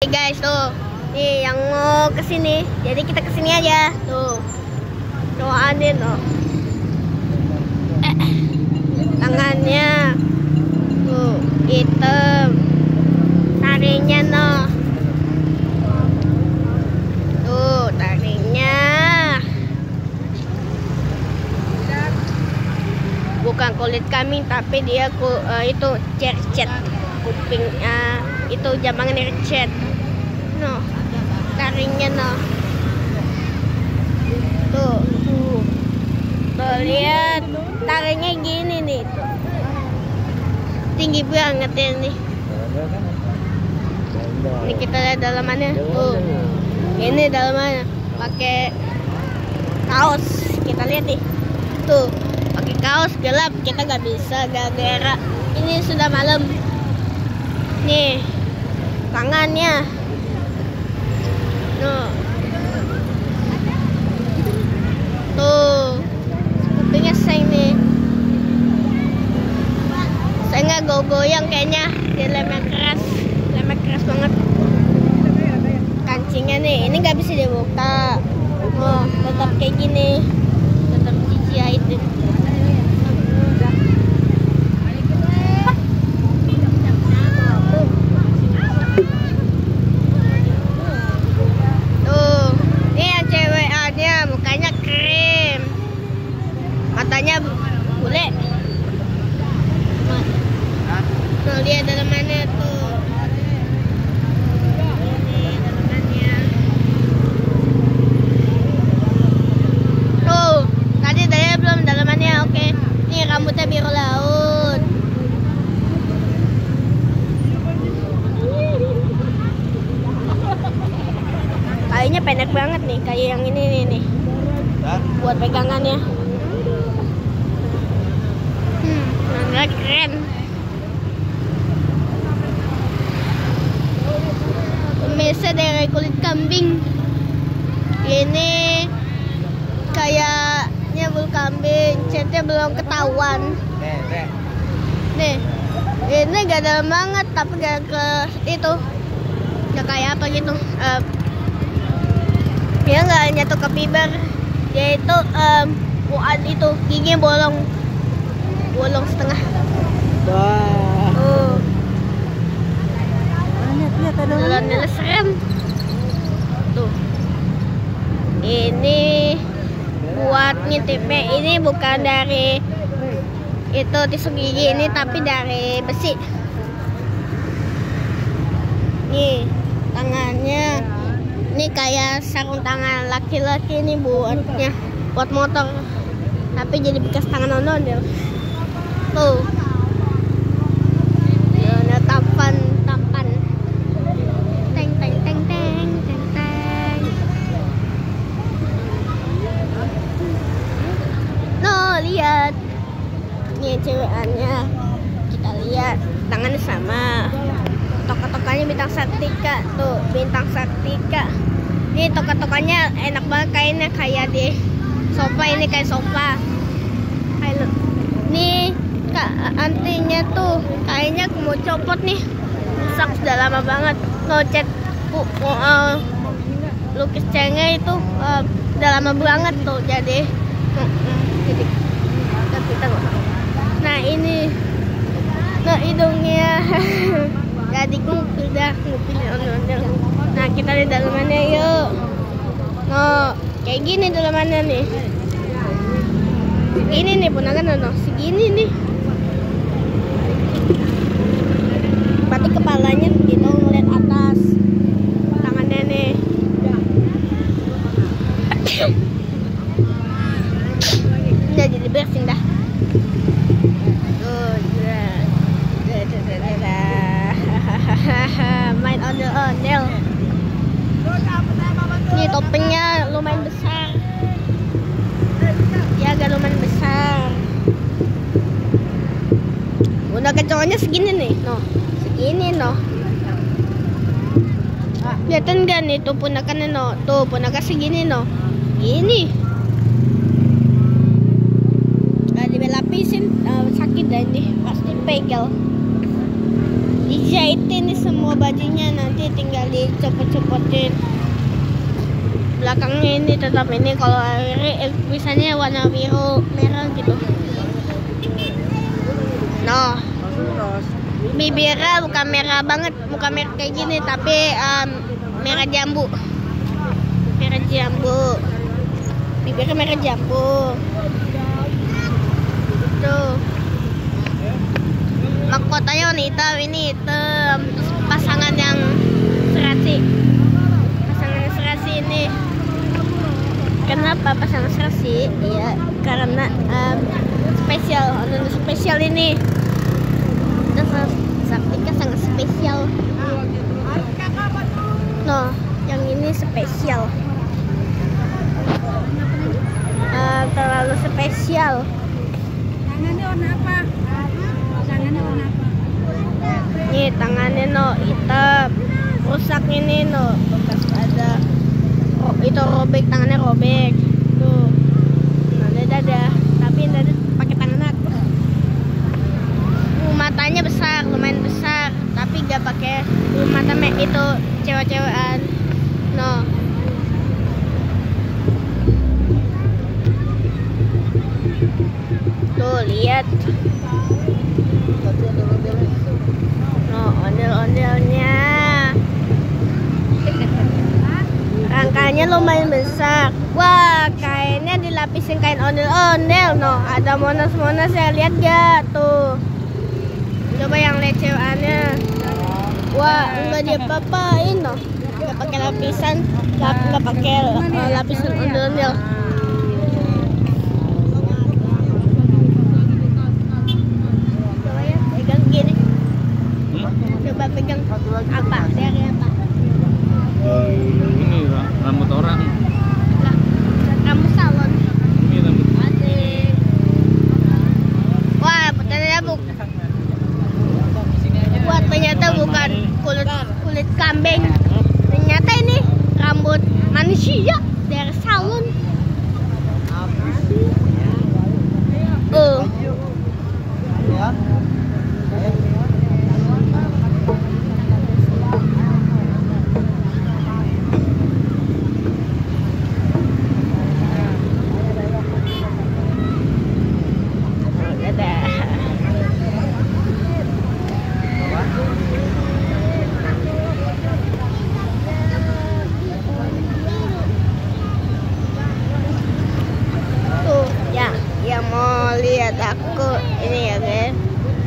Guys, tuh nih yang mau kesini, jadi kita kesini aja tuh. Doain tuh tangannya tuh hitam, taringnya noh tuh taringnya bukan kulit kambing tapi dia itu cercet kupingnya, itu jambangan cercet. No, taringnya no. Tuh, lihat taringnya gini nih. Tinggi banget ya nih. Ini kita lihat dalamannya. Tuh, ini dalamannya. Pakai kaos. Kita lihat nih. Tuh, pakai kaos gelap. Kita nggak bisa gara-gara ini sudah malam. Nih, tangannya. Tuh kupingnya seng nih, saya nggak goyang kayaknya, dia lemak keras banget. Kancingnya nih, ini nggak bisa dibuka, tetap kayak gini, tetap dijahit. Matanya bule. Tuh lihat dalamannya tuh. Ini dalamannya. Tuh, tadi saya belum dalamannya. Oke. Ini rambutnya biru laut. Kayaknya pendek banget nih, kayak yang ini nih. Buat pegangannya. Keren. Pemirsa dari kulit kambing. Ini kayaknya bulu kambing, catnya belum ketahuan. Nih, ini gak dalam banget, tapi gak ke itu, gak kayak apa gitu. Dia nggak nyatu ke fiber, dia itu buat itu giginya bolong setengah. Wah. Lihat ada Dalamnya serem. Tuh. Ini buat ngintipnya, ini bukan dari itu tusuk gigi ini, tapi dari besi. Nih tangannya, ini kayak sarung tangan laki-laki nih buat motor, tapi jadi bekas tangan ondel. Tuh, ada tampan, teng. No, lihat, ini cewekannya, kita lihat tangannya sama, toka-tokanya bintang Sartika, tuh bintang Sartika. Ini toka-tokanya enak banget kainnya, kayak di sofa, ini kayak sofa. Nih antinya tuh kayaknya mau copot nih, rusak sudah lama banget. Cat lukis cengnya itu udah lama banget tuh, jadi kita nah ini hidungnya jadi udah ngupil ondel. Nah kita lihat dalamannya yuk. Kayak gini dalamannya nih, segini nih ponakan segini nih. Berarti kepalanya gitu ngeliat atas, tangannya nih. Udah jadi bersin dah. Tuh, main ondel-ondel. Nih topengnya lumayan besar. Ya agak lumayan besar. Udah cowoknya segini nih, segini Kelihatan gak nih tuh punakannya tuh punakan segini ini. Gak dilapisin, sakit dan nih pasti pegel. Dijahitin nih semua bajunya, nanti tinggal dicopot-copotin. Belakangnya ini tetap ini, kalau akhirnya misalnya warna biru merah gitu. Nah, bibirnya bukan merah banget, bukan merah kayak gini, tapi merah jambu. Merah jambu. Bibirnya merah jambu. Tuh. Mahkotanya warna hitam, ini hitam. Pasangan yang serasi. Pasangan yang serasi ini. Kenapa pasangan serasi? Iya, karena spesial ini. Saktika sangat spesial. No, yang ini spesial. Terlalu spesial. Tangannya warna apa? Tangannya warna apa? Nih tangannya no hitam. Rusak ini no, bekas ada. Itu robek, tangannya robek. Tuh. Nah, dada. Tapi dada pakai tangan aku. Matanya besar, lumayan besar, tapi gak pakai mata itu cewek-cewekan. No. Tuh lihat. No, ondel-ondelnya. Rangkanya lumayan besar. Wah, kainnya dilapisin kain ondel-ondel. No, ada monas-monas ya, lihat gak tuh. Coba yang lecewannya. Wah, enggak dia papain loh. Enggak pakai lapisan, enggak pakai lapisan ondel-ondel. Coba ya, pegang gini. Coba pegang apa? Dari apa? Ini rambut orang. Rambut salon. Ini rambut. Asik. Wah, ternyata ternyata bukan kulit kambing. Ternyata ini rambut manusia dari salon. Lihat aku ini ya guys,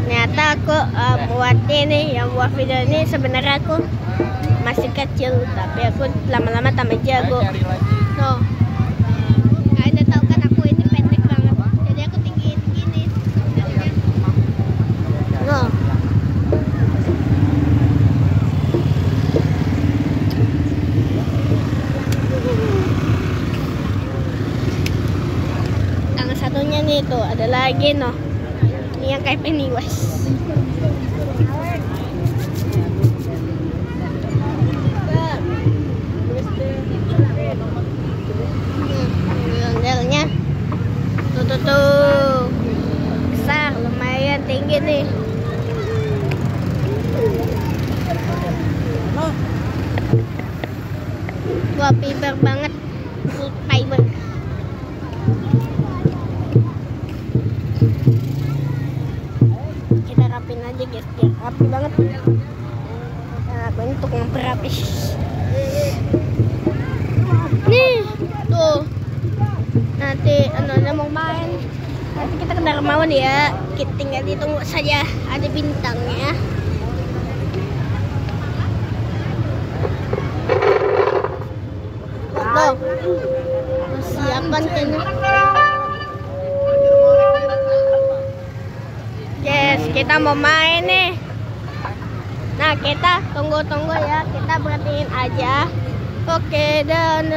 ternyata aku buat ini, yang buat video ini sebenarnya aku masih kecil, tapi aku lama-lama tambah jago. No, kalian tahu kan aku ini pendek banget, jadi aku tinggiin gini. No. Satunya nih tuh ada lagi no, ini yang kayak Pennywise. Ondel-ondelnya tuh besar, lumayan tinggi nih. Wah, fiber banget, full fiber. Kita rapin aja guys, biar rapi banget. Nah, bentuk yang berapi. Nih, tuh. Nanti anda mau main, nanti kita ke Darmawan ya. Kita tinggal ditunggu saja, ada bintangnya. Tuh, persiapan kayaknya. Yes, kita mau main nih. Nah, kita tunggu ya. Kita berhentiin aja. Oke, dan